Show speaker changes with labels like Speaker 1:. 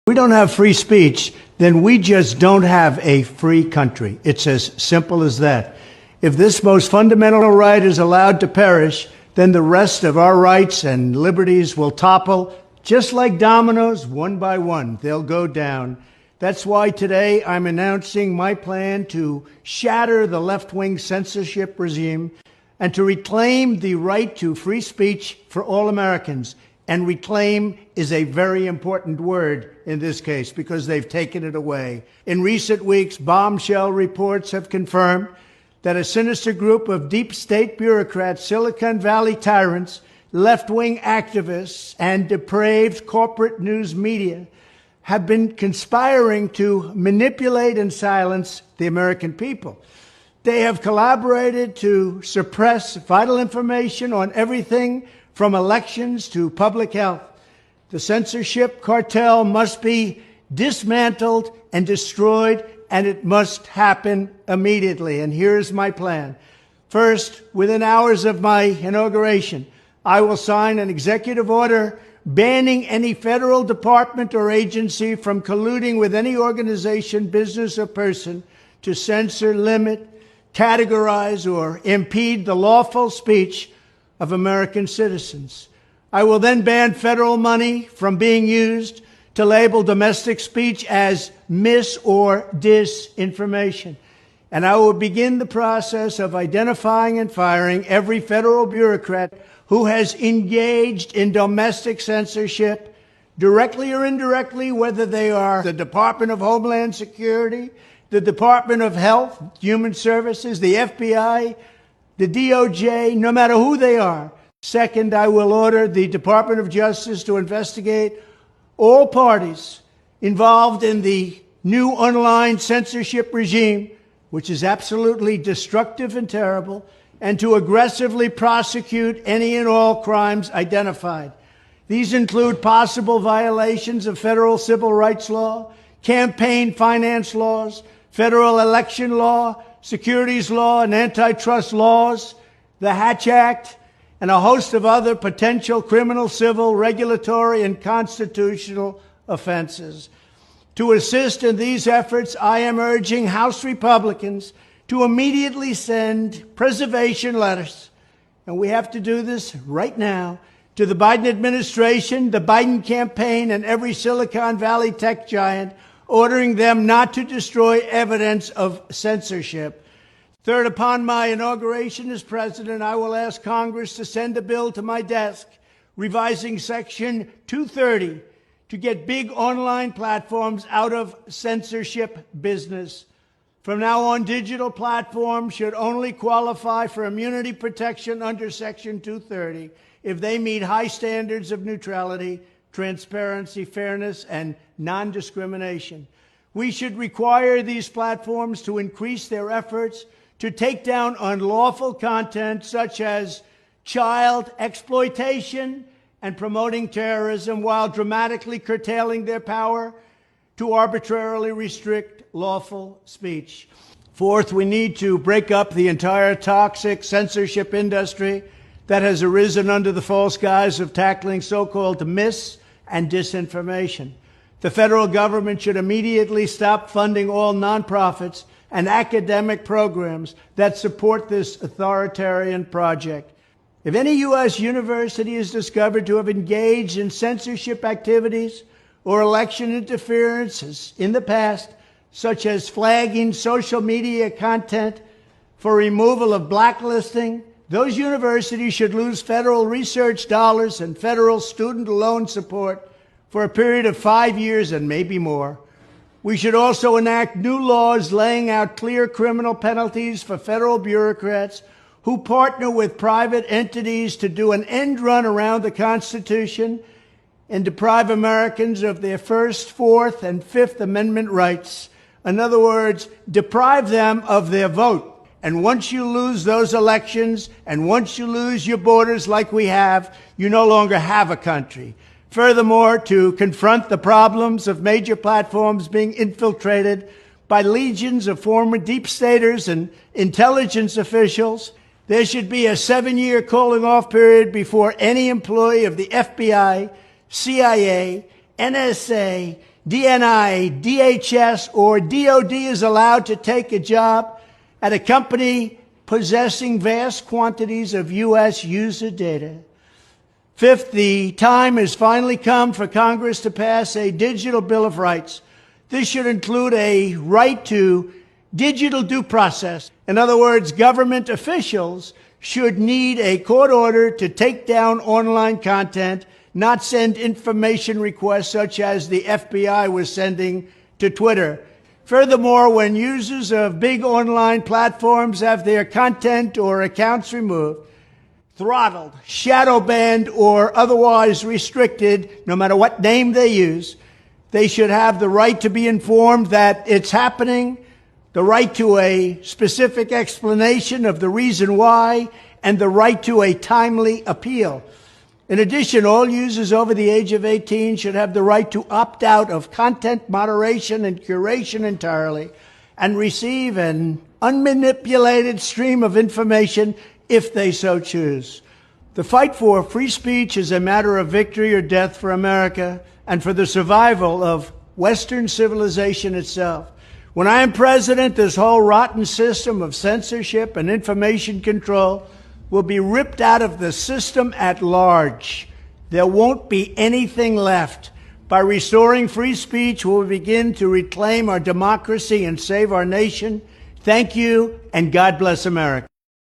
Speaker 1: we don't have free speech, then we just don't have a free country. It's as simple as that. If this most fundamental right is allowed to perish, then the rest of our rights and liberties will topple, just like dominoes, one by one. They'll go down. That's why today I'm announcing my plan to shatter the left-wing censorship regime and to reclaim the right to free speech for all Americans. And reclaim is a very important word in this case because they've taken it away. In recent weeks, bombshell reports have confirmed that a sinister group of deep state bureaucrats, Silicon Valley tyrants, left-wing activists, and depraved corporate news media have been conspiring to manipulate and silence the American people. They have collaborated to suppress vital information on everything from elections to public health. The censorship cartel must be dismantled and destroyed, and it must happen immediately. And here's my plan. First, within hours of my inauguration, I will sign an executive order banning any federal department or agency from colluding with any organization, business, or person to censor, limit, categorize, or impede the lawful speech of American citizens. I will then ban federal money from being used to label domestic speech as mis- or disinformation. And I will begin the process of identifying and firing every federal bureaucrat who has engaged in domestic censorship, directly or indirectly, whether they are the Department of Homeland Security, the Department of Health, Human Services, the FBI, the DOJ, no matter who they are. Second, I will order the Department of Justice to investigate all parties involved in the new online censorship regime, which is absolutely destructive and terrible, and to aggressively prosecute any and all crimes identified. These include possible violations of federal civil rights law, campaign finance laws, federal election law, securities law, and antitrust laws, the Hatch Act, and a host of other potential criminal, civil, regulatory, and constitutional offenses. To assist in these efforts, I am urging House Republicans to immediately send preservation letters, and we have to do this right now, to the Biden administration, the Biden campaign, and every Silicon Valley tech giant, ordering them not to destroy evidence of censorship. Third, upon my inauguration as president, I will ask Congress to send a bill to my desk revising Section 230 to get big online platforms out of censorship business. From now on, digital platforms should only qualify for immunity protection under Section 230 if they meet high standards of neutrality, transparency, fairness, and non-discrimination. We should require these platforms to increase their efforts to take down unlawful content such as child exploitation and promoting terrorism, while dramatically curtailing their power to arbitrarily restrict lawful speech. Fourth, we need to break up the entire toxic censorship industry that has arisen under the false guise of tackling so-called mis- and disinformation. The federal government should immediately stop funding all nonprofits and academic programs that support this authoritarian project. If any U.S. university is discovered to have engaged in censorship activities or election interferences in the past, such as flagging social media content for removal of blacklisting, those universities should lose federal research dollars and federal student loan support for a period of 5 years and maybe more. We should also enact new laws laying out clear criminal penalties for federal bureaucrats who partner with private entities to do an end run around the Constitution and deprive Americans of their First, Fourth, and Fifth Amendment rights. In other words, deprive them of their vote. And once you lose those elections, and once you lose your borders like we have, you no longer have a country. Furthermore, to confront the problems of major platforms being infiltrated by legions of former deep staters and intelligence officials, there should be a 7-year cooling-off period before any employee of the FBI, CIA, NSA, DNI, DHS, or DOD is allowed to take a job at a company possessing vast quantities of U.S. user data. Fifth, the time has finally come for Congress to pass a digital Bill of Rights. This should include a right to digital due process. In other words, government officials should need a court order to take down online content, not send information requests such as the FBI was sending to Twitter. Furthermore, when users of big online platforms have their content or accounts removed, throttled, shadow banned, or otherwise restricted, no matter what name they use, they should have the right to be informed that it's happening, the right to a specific explanation of the reason why, and the right to a timely appeal. In addition, all users over the age of 18 should have the right to opt out of content moderation and curation entirely and receive an unmanipulated stream of information if they so choose. The fight for free speech is a matter of victory or death for America and for the survival of Western civilization itself. When I am president, this whole rotten system of censorship and information control will be ripped out of the system at large. There won't be anything left. By restoring free speech, we'll begin to reclaim our democracy and save our nation. Thank you, and God bless America.